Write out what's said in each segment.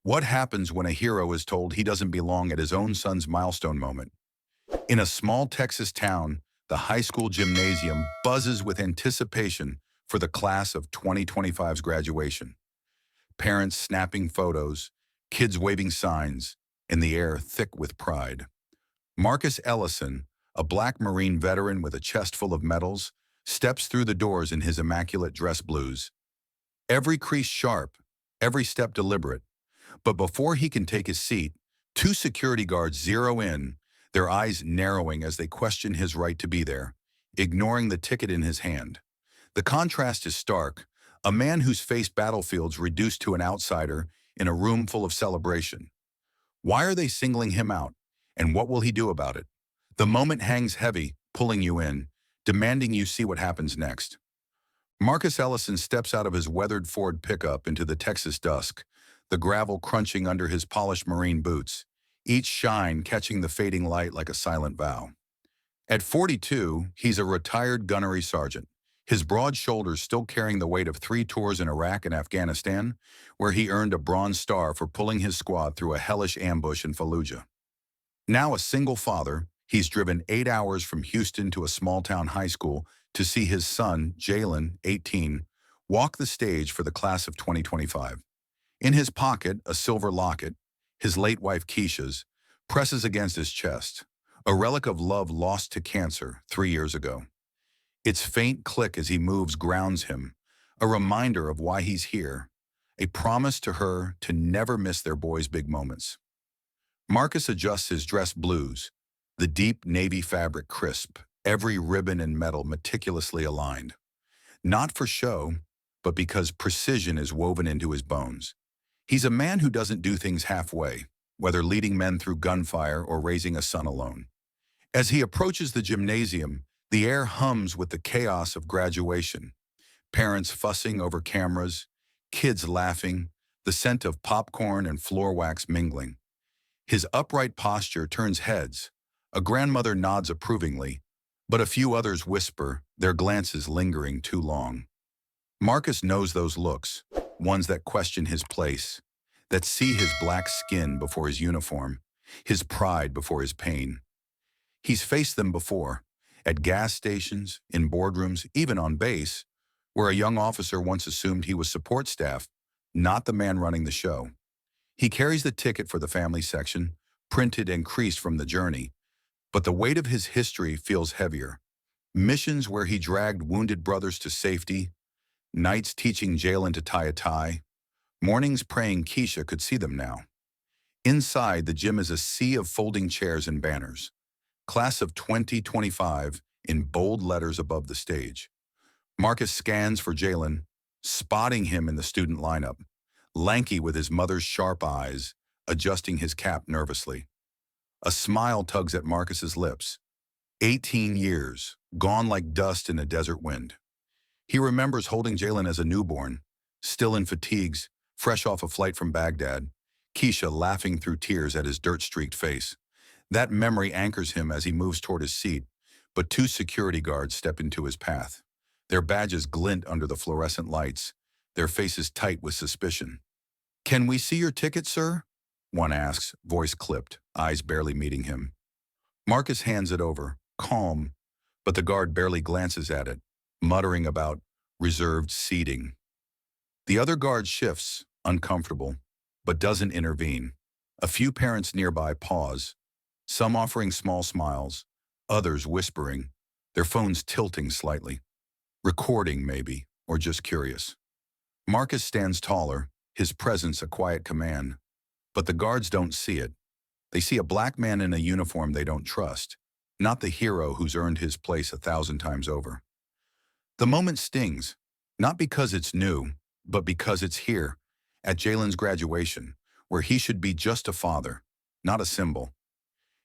What happens when a hero is told he doesn't belong at his own son's milestone moment? In a small Texas town, the high school gymnasium buzzes with anticipation for the class of 2025's graduation. Parents snapping photos, kids waving signs, and the air thick with pride. Marcus Ellison, a black Marine veteran with a chest full of medals, steps through the doors in his immaculate dress blues. Every crease sharp, every step deliberate. But before he can take his seat, two security guards zero in, their eyes narrowing as they question his right to be there, ignoring the ticket in his hand. The contrast is stark, a man who's faced battlefields reduced to an outsider in a room full of celebration. Why are they singling him out, and what will he do about it? The moment hangs heavy, pulling you in, demanding you see what happens next. Marcus Ellison steps out of his weathered Ford pickup into the Texas dusk, the gravel crunching under his polished Marine boots, each shine catching the fading light like a silent vow. At 42, he's a retired gunnery sergeant, his broad shoulders still carrying the weight of 3 tours in Iraq and Afghanistan, where he earned a Bronze Star for pulling his squad through a hellish ambush in Fallujah. Now a single father, he's driven 8 hours from Houston to a small-town high school to see his son, Jalen, 18, walk the stage for the class of 2025. In his pocket, a silver locket, his late wife Keisha's, presses against his chest, a relic of love lost to cancer 3 years ago. Its faint click as he moves grounds him, a reminder of why he's here, a promise to her to never miss their boy's big moments. Marcus adjusts his dress blues, the deep navy fabric crisp, every ribbon and metal meticulously aligned. Not for show, but because precision is woven into his bones. He's a man who doesn't do things halfway, whether leading men through gunfire or raising a son alone. As he approaches the gymnasium, the air hums with the chaos of graduation. Parents fussing over cameras, kids laughing, the scent of popcorn and floor wax mingling. His upright posture turns heads. A grandmother nods approvingly, but a few others whisper, their glances lingering too long. Marcus knows those looks, ones that question his place, that see his black skin before his uniform, his pride before his pain. He's faced them before, at gas stations, in boardrooms, even on base, where a young officer once assumed he was support staff, not the man running the show. He carries the ticket for the family section, printed and creased from the journey, but the weight of his history feels heavier. Missions where he dragged wounded brothers to safety, nights teaching Jalen to tie a tie, mornings praying Keisha could see them now. Inside, the gym is a sea of folding chairs and banners. Class of 2025 in bold letters above the stage. Marcus scans for Jalen, spotting him in the student lineup, lanky with his mother's sharp eyes, adjusting his cap nervously. A smile tugs at Marcus's lips. 18 years, gone like dust in a desert wind. He remembers holding Jalen as a newborn, still in fatigues, fresh off a flight from Baghdad, Keisha laughing through tears at his dirt-streaked face. That memory anchors him as he moves toward his seat, but 2 security guards step into his path. Their badges glint under the fluorescent lights, their faces tight with suspicion. "Can we see your ticket, sir?" one asks, voice clipped, eyes barely meeting him. Marcus hands it over, calm, but the guard barely glances at it, muttering about reserved seating. The other guard shifts, uncomfortable, but doesn't intervene. A few parents nearby pause, some offering small smiles, others whispering, their phones tilting slightly. Recording, maybe, or just curious. Marcus stands taller, his presence a quiet command. But the guards don't see it. They see a black man in a uniform they don't trust, not the hero who's earned his place 1,000 times over. The moment stings, not because it's new, but because it's here, at Jalen's graduation, where he should be just a father, not a symbol.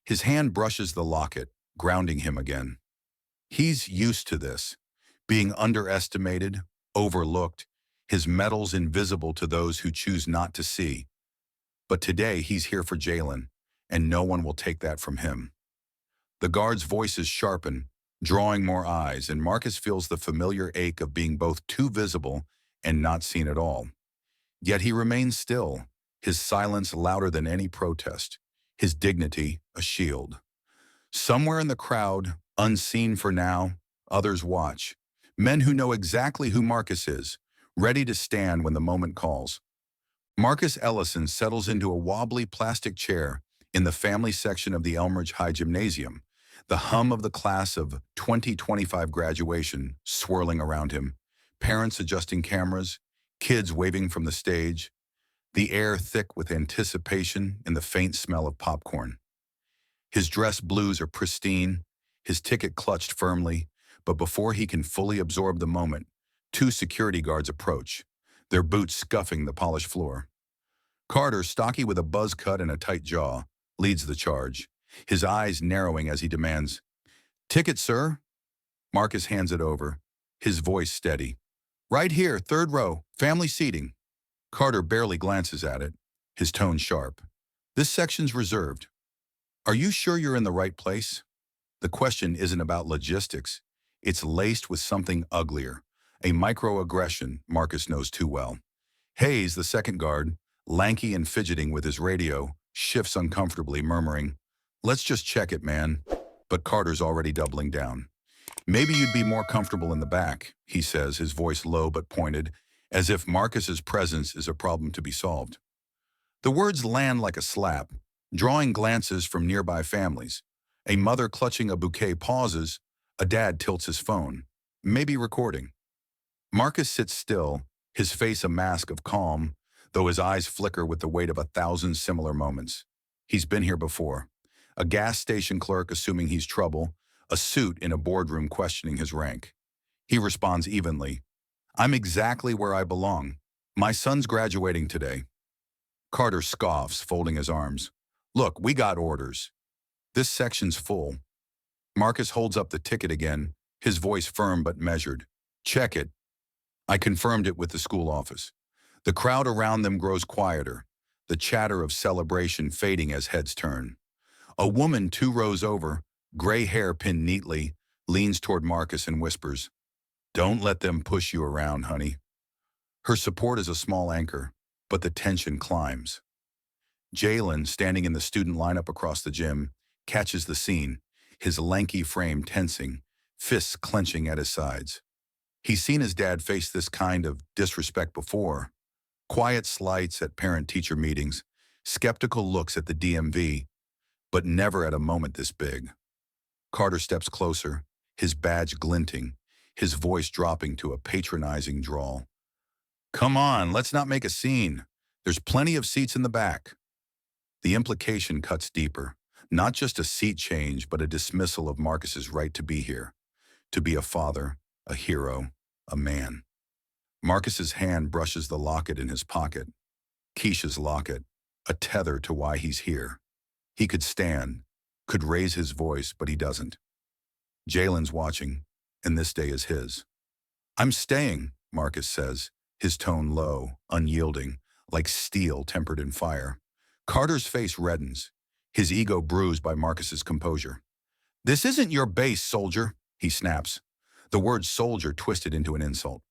His hand brushes the locket, grounding him again. He's used to this, being underestimated, overlooked, his medals invisible to those who choose not to see. But today he's here for Jalen, and no one will take that from him. The guard's voices sharpen, drawing more eyes, and Marcus feels the familiar ache of being both too visible and not seen at all. Yet he remains still, his silence louder than any protest, his dignity a shield. Somewhere in the crowd, unseen for now, others watch. Men who know exactly who Marcus is, ready to stand when the moment calls. Marcus Ellison settles into a wobbly plastic chair in the family section of the Elmridge High Gymnasium, the hum of the class of 2025 graduation swirling around him, parents adjusting cameras, kids waving from the stage, the air thick with anticipation and the faint smell of popcorn. His dress blues are pristine, his ticket clutched firmly, but before he can fully absorb the moment, two security guards approach, their boots scuffing the polished floor. Carter, stocky with a buzz cut and a tight jaw, leads the charge, his eyes narrowing as he demands, "Ticket, sir?" Marcus hands it over, his voice steady. "Right here, third row, family seating." Carter barely glances at it, his tone sharp. "This section's reserved. Are you sure you're in the right place?" The question isn't about logistics. It's laced with something uglier, a microaggression Marcus knows too well. Hayes, the second guard, lanky and fidgeting with his radio, shifts uncomfortably, murmuring, "Let's just check it, man." But Carter's already doubling down. "Maybe you'd be more comfortable in the back," he says, his voice low but pointed, as if Marcus's presence is a problem to be solved. The words land like a slap, drawing glances from nearby families. A mother clutching a bouquet pauses, a dad tilts his phone, maybe recording. Marcus sits still, his face a mask of calm, though his eyes flicker with the weight of 1,000 similar moments. He's been here before. A gas station clerk assuming he's trouble, a suit in a boardroom questioning his rank. He responds evenly, "I'm exactly where I belong. My son's graduating today." Carter scoffs, folding his arms. "Look, we got orders. This section's full." Marcus holds up the ticket again, his voice firm but measured. "Check it." I confirmed it with the school office. The crowd around them grows quieter, the chatter of celebration fading as heads turn. A woman 2 rows over, gray hair pinned neatly, leans toward Marcus and whispers, "Don't let them push you around, honey." Her support is a small anchor, but the tension climbs. Jalen, standing in the student lineup across the gym, catches the scene, his lanky frame tensing, fists clenching at his sides. He's seen his dad face this kind of disrespect before. Quiet slights at parent-teacher meetings, skeptical looks at the DMV, but never at a moment this big. Carter steps closer, his badge glinting, his voice dropping to a patronizing drawl. "Come on, let's not make a scene. There's plenty of seats in the back." The implication cuts deeper, not just a seat change, but a dismissal of Marcus's right to be here, to be a father, a hero, a man. Marcus's hand brushes the locket in his pocket. Keisha's locket, a tether to why he's here. He could stand, could raise his voice, but he doesn't. Jalen's watching, and this day is his. "I'm staying," Marcus says, his tone low, unyielding, like steel tempered in fire. Carter's face reddens, his ego bruised by Marcus's composure. "This isn't your base, soldier," he snaps, the word soldier twisted into an insult.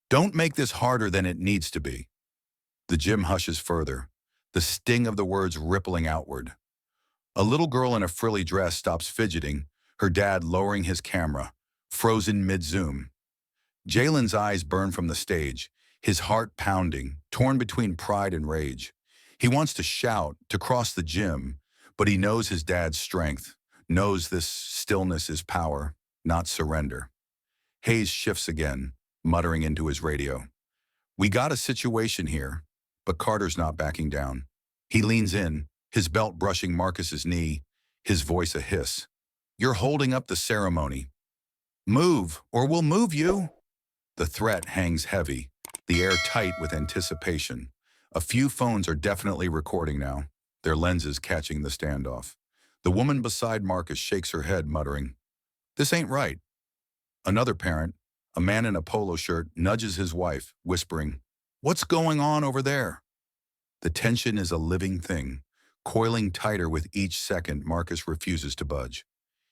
"Don't make this harder than it needs to be." The gym hushes further, the sting of the words rippling outward. A little girl in a frilly dress stops fidgeting, her dad lowering his camera, frozen mid-zoom. Jalen's eyes burn from the stage, his heart pounding, torn between pride and rage. He wants to shout, to cross the gym, but he knows his dad's strength, knows this stillness is power, not surrender. Hayes shifts again, muttering into his radio. "We got a situation here," but Carter's not backing down. He leans in, his belt brushing Marcus's knee, his voice a hiss. "You're holding up the ceremony. Move, or we'll move you." The threat hangs heavy, the air tight with anticipation. A few phones are definitely recording now, their lenses catching the standoff. The woman beside Marcus shakes her head, muttering, "This ain't right." Another parent, a man in a polo shirt, nudges his wife, whispering, "What's going on over there?" The tension is a living thing, coiling tighter with each second Marcus refuses to budge.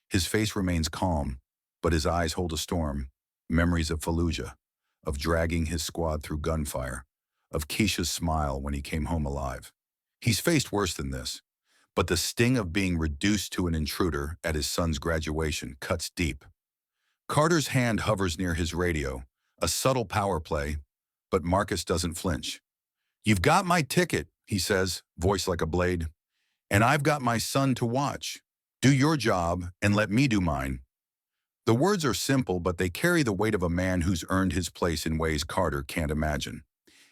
His face remains calm, but his eyes hold a storm, memories of Fallujah, of dragging his squad through gunfire, of Keisha's smile when he came home alive. He's faced worse than this, but the sting of being reduced to an intruder at his son's graduation cuts deep. Carter's hand hovers near his radio, a subtle power play, but Marcus doesn't flinch. "You've got my ticket," he says, voice like a blade, "and I've got my son to watch. Do your job and let me do mine." The words are simple, but they carry the weight of a man who's earned his place in ways Carter can't imagine.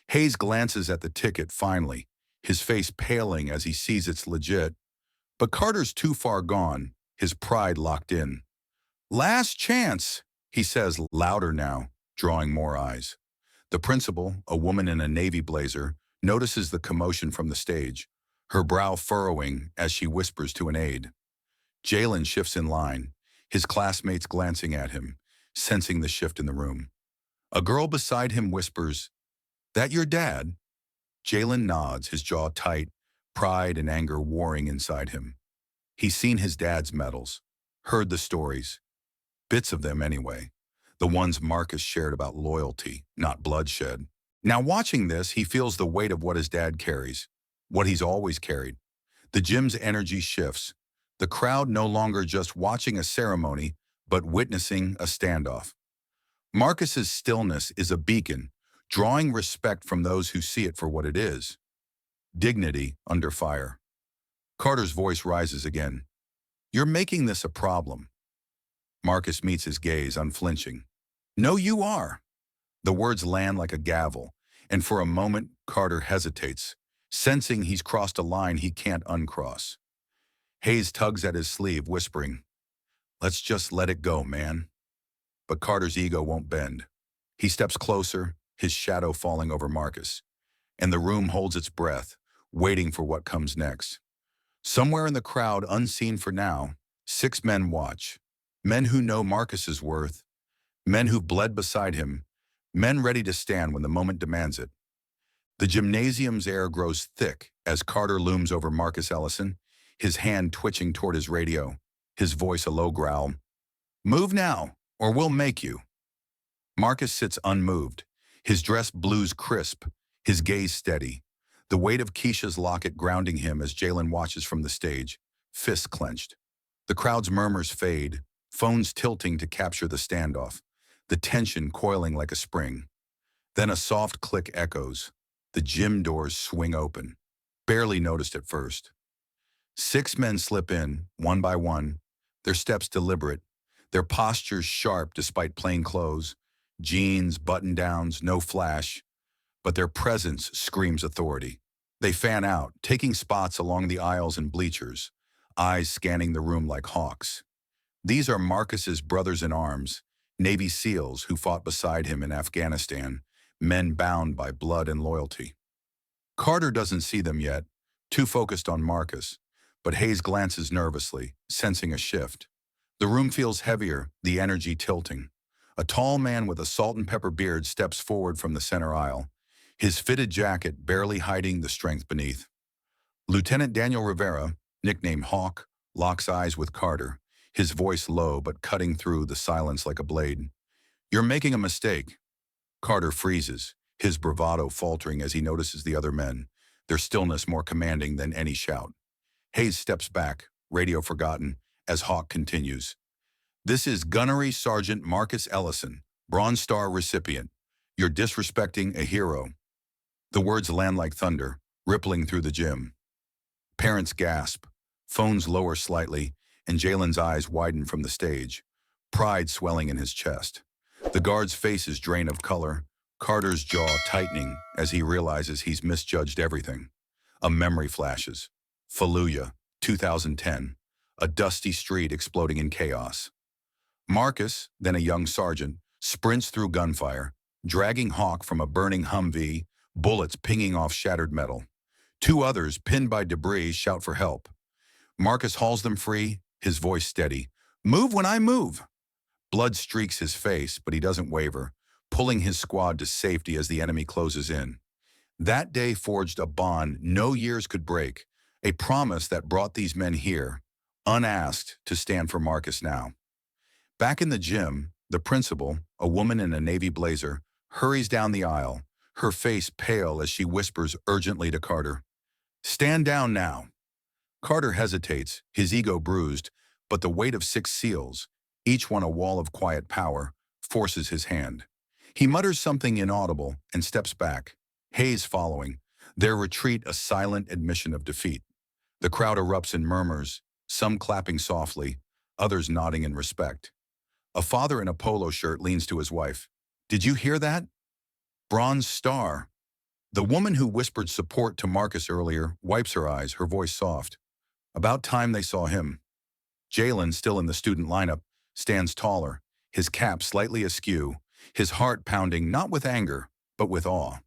Hayes glances at the ticket finally, his face paling as he sees it's legit. But Carter's too far gone, his pride locked in. "Last chance," he says louder now, drawing more eyes. The principal, a woman in a navy blazer, notices the commotion from the stage, her brow furrowing as she whispers to an aide. Jalen shifts in line, his classmates glancing at him, sensing the shift in the room. A girl beside him whispers, "That your dad?" Jalen nods, his jaw tight, pride and anger warring inside him. He's seen his dad's medals, heard the stories, bits of them anyway, the ones Marcus shared about loyalty, not bloodshed. Now watching this, he feels the weight of what his dad carries, what he's always carried. The gym's energy shifts, the crowd no longer just watching a ceremony, but witnessing a standoff. Marcus's stillness is a beacon, drawing respect from those who see it for what it is. Dignity under fire. Carter's voice rises again. "You're making this a problem." Marcus meets his gaze, unflinching. "No, you are." The words land like a gavel, and for a moment, Carter hesitates, sensing he's crossed a line he can't uncross. Hayes tugs at his sleeve, whispering, "Let's just let it go, man." But Carter's ego won't bend. He steps closer, his shadow falling over Marcus, and the room holds its breath, waiting for what comes next. Somewhere in the crowd, unseen for now, 6 men watch. Men who know Marcus's worth, men who've bled beside him, men ready to stand when the moment demands it. The gymnasium's air grows thick as Carter looms over Marcus Ellison, his hand twitching toward his radio, his voice a low growl. "Move now, or we'll make you." Marcus sits unmoved, his dress blues crisp, his gaze steady, the weight of Keisha's locket grounding him as Jalen watches from the stage, fists clenched. The crowd's murmurs fade, phones tilting to capture the standoff, the tension coiling like a spring. Then a soft click echoes. The gym doors swing open, barely noticed at first. 6 men slip in, one by one, their steps deliberate, their postures sharp despite plain clothes, jeans, button-downs, no flash, but their presence screams authority. They fan out, taking spots along the aisles and bleachers, eyes scanning the room like hawks. These are Marcus's brothers-in-arms, Navy SEALs who fought beside him in Afghanistan, men bound by blood and loyalty. Carter doesn't see them yet, too focused on Marcus, but Hayes glances nervously, sensing a shift. The room feels heavier, the energy tilting. A tall man with a salt and pepper beard steps forward from the center aisle, his fitted jacket barely hiding the strength beneath. Lieutenant Daniel Rivera, nicknamed Hawk, locks eyes with Carter, his voice low but cutting through the silence like a blade. "You're making a mistake." Carter freezes, his bravado faltering as he notices the other men, their stillness more commanding than any shout. Hayes steps back, radio forgotten, as Hawk continues. "This is Gunnery Sergeant Marcus Ellison, Bronze Star recipient. You're disrespecting a hero." The words land like thunder, rippling through the gym. Parents gasp, phones lower slightly, and Jalen's eyes widen from the stage, pride swelling in his chest. The guard's faces drain of color, Carter's jaw tightening as he realizes he's misjudged everything. A memory flashes. Fallujah, 2010, a dusty street exploding in chaos. Marcus, then a young sergeant, sprints through gunfire, dragging Hawk from a burning Humvee, bullets pinging off shattered metal. 2 others, pinned by debris, shout for help. Marcus hauls them free, his voice steady. "Move when I move." Blood streaks his face, but he doesn't waver, pulling his squad to safety as the enemy closes in. That day forged a bond no years could break, a promise that brought these men here, unasked, to stand for Marcus now. Back in the gym, the principal, a woman in a navy blazer, hurries down the aisle, her face pale as she whispers urgently to Carter, Stand down now. Carter hesitates, his ego bruised, but the weight of 6 SEALs, each one a wall of quiet power, forces his hand. He mutters something inaudible and steps back, Hayes following, their retreat a silent admission of defeat. The crowd erupts in murmurs, some clapping softly, others nodding in respect. A father in a polo shirt leans to his wife. Did you hear that? Bronze star. The woman who whispered support to Marcus earlier wipes her eyes, her voice soft. About time they saw him. Jalen, still in the student lineup, stands taller, his cap slightly askew, his heart pounding not with anger, but with awe.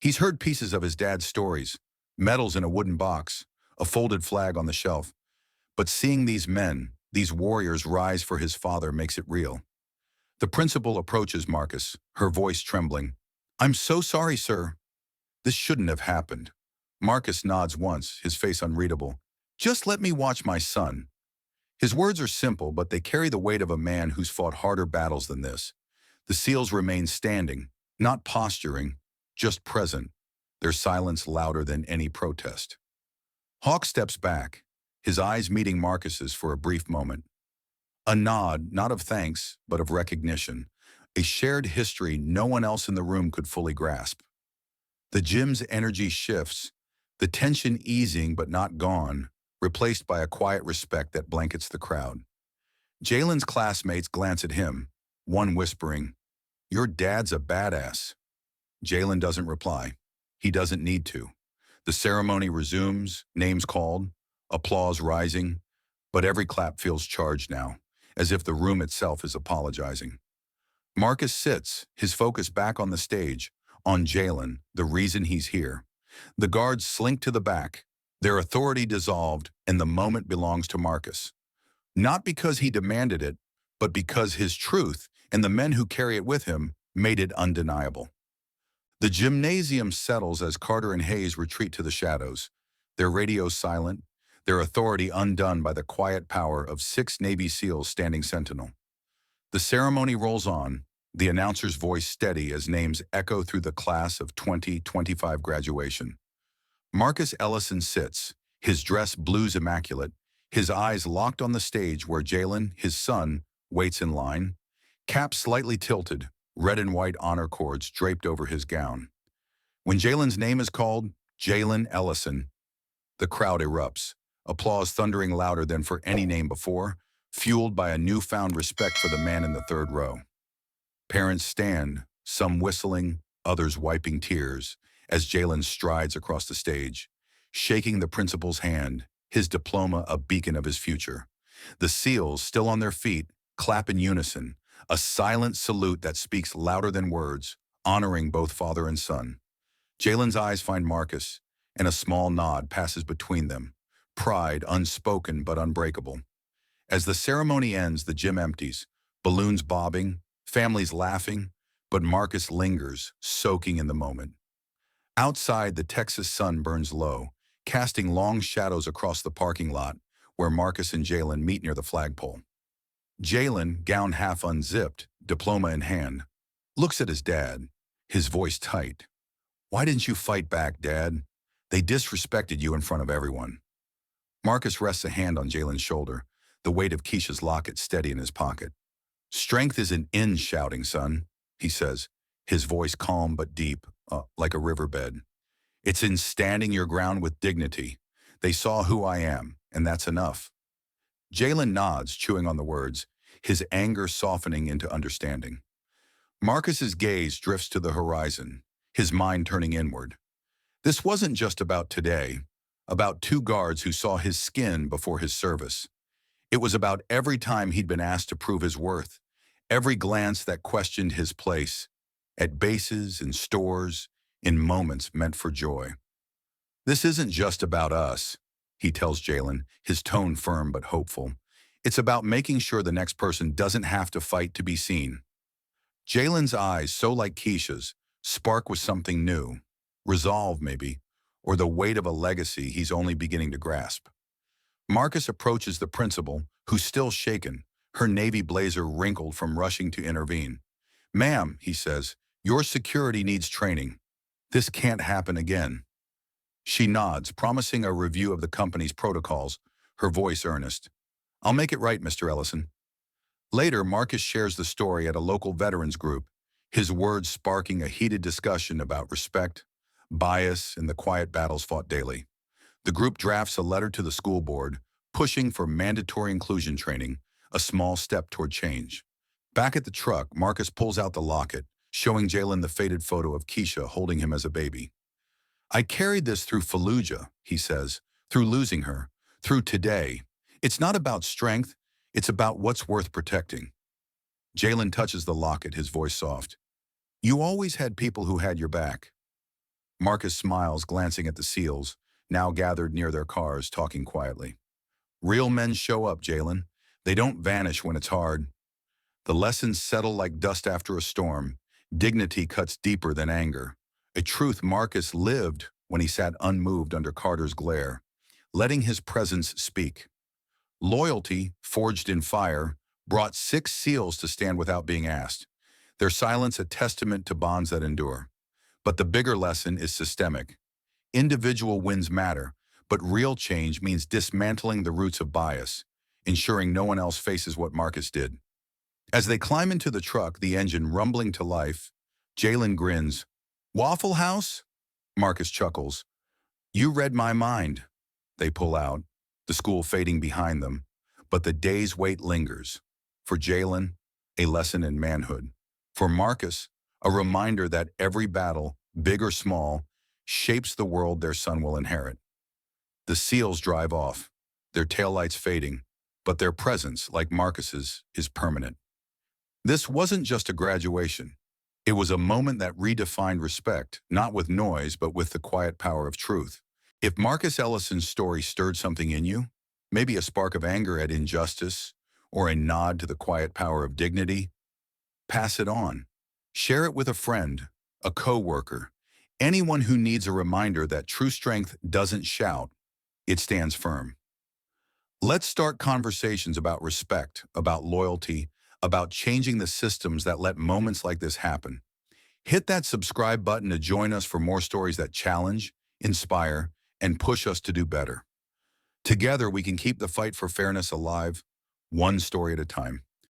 He's heard pieces of his dad's stories, medals in a wooden box, a folded flag on the shelf. But seeing these men, these warriors rise for his father makes it real. The principal approaches Marcus, her voice trembling. I'm so sorry, sir. This shouldn't have happened. Marcus nods once, his face unreadable. Just let me watch my son. His words are simple, but they carry the weight of a man who's fought harder battles than this. The SEALs remain standing, not posturing, just present, their silence louder than any protest. Hawk steps back, his eyes meeting Marcus's for a brief moment. A nod, not of thanks, but of recognition, a shared history no one else in the room could fully grasp. The gym's energy shifts, the tension easing but not gone, replaced by a quiet respect that blankets the crowd. Jalen's classmates glance at him, one whispering, "Your dad's a badass." Jalen doesn't reply. He doesn't need to. The ceremony resumes, names called, applause rising, but every clap feels charged now, as if the room itself is apologizing. Marcus sits, his focus back on the stage, on Jalen, the reason he's here. The guards slink to the back, their authority dissolved, and the moment belongs to Marcus. Not because he demanded it, but because his truth, and the men who carry it with him, made it undeniable. The gymnasium settles as Carter and Hayes retreat to the shadows, their radios silent, their authority undone by the quiet power of 6 Navy SEALs standing sentinel. The ceremony rolls on, the announcer's voice steady as names echo through the class of 2025 graduation. Marcus Ellison sits, his dress blues immaculate, his eyes locked on the stage where Jalen, his son, waits in line, cap slightly tilted, red and white honor cords draped over his gown. When Jalen's name is called, Jalen Ellison, the crowd erupts, applause thundering louder than for any name before, fueled by a newfound respect for the man in the third row. Parents stand, some whistling, others wiping tears, as Jalen strides across the stage, shaking the principal's hand, his diploma a beacon of his future. The SEALs, still on their feet, clap in unison, a silent salute that speaks louder than words, honoring both father and son. Jalen's eyes find Marcus, and a small nod passes between them, pride unspoken but unbreakable. As the ceremony ends, the gym empties, balloons bobbing, families laughing, but Marcus lingers, soaking in the moment. Outside, the Texas sun burns low, casting long shadows across the parking lot, where Marcus and Jalen meet near the flagpole. Jalen, gown half unzipped, diploma in hand, looks at his dad, his voice tight. "Why didn't you fight back, Dad? They disrespected you in front of everyone." Marcus rests a hand on Jalen's shoulder, the weight of Keisha's locket steady in his pocket. "Strength isn't in shouting, son," he says, his voice calm but deep, like a riverbed. "It's in standing your ground with dignity. They saw who I am, and that's enough." Jalen nods, chewing on the words, his anger softening into understanding. Marcus's gaze drifts to the horizon, his mind turning inward. This wasn't just about today, about 2 guards who saw his skin before his service. It was about every time he'd been asked to prove his worth, every glance that questioned his place, at bases, in stores, in moments meant for joy. "This isn't just about us," he tells Jalen, his tone firm but hopeful. "It's about making sure the next person doesn't have to fight to be seen." Jalen's eyes, so like Keisha's, spark with something new, resolve maybe, or the weight of a legacy he's only beginning to grasp. Marcus approaches the principal, who's still shaken, her navy blazer wrinkled from rushing to intervene. "Ma'am," he says, "your security needs training. This can't happen again." She nods, promising a review of the company's protocols, her voice earnest. I'll make it right, Mr. Ellison. Later, Marcus shares the story at a local veterans group, his words sparking a heated discussion about respect, bias, and the quiet battles fought daily. The group drafts a letter to the school board, pushing for mandatory inclusion training, a small step toward change. Back at the truck, Marcus pulls out the locket, showing Jalen the faded photo of Keisha holding him as a baby. I carried this through Fallujah, he says, through losing her, through today. It's not about strength, it's about what's worth protecting. Jalen touches the locket, his voice soft. You always had people who had your back. Marcus smiles, glancing at the SEALs, now gathered near their cars, talking quietly. Real men show up, Jalen. They don't vanish when it's hard. The lessons settle like dust after a storm. Dignity cuts deeper than anger. A truth Marcus lived when he sat unmoved under Carter's glare, letting his presence speak. Loyalty, forged in fire, brought 6 SEALs to stand without being asked, their silence a testament to bonds that endure. But the bigger lesson is systemic. Individual wins matter, but real change means dismantling the roots of bias, ensuring no one else faces what Marcus did. As they climb into the truck, the engine rumbling to life, Jalen grins. Waffle House? Marcus chuckles. You read my mind. They pull out, the school fading behind them, but the day's weight lingers. For Jalen, a lesson in manhood. For Marcus, a reminder that every battle, big or small, shapes the world their son will inherit. The SEALs drive off, their taillights fading, but their presence, like Marcus's, is permanent. This wasn't just a graduation. It was a moment that redefined respect, not with noise, but with the quiet power of truth. If Marcus Ellison's story stirred something in you, maybe a spark of anger at injustice, or a nod to the quiet power of dignity, pass it on. Share it with a friend, a coworker, anyone who needs a reminder that true strength doesn't shout, it stands firm. Let's start conversations about respect, about loyalty, about changing the systems that let moments like this happen. Hit that subscribe button to join us for more stories that challenge, inspire, and push us to do better. Together, we can keep the fight for fairness alive, one story at a time.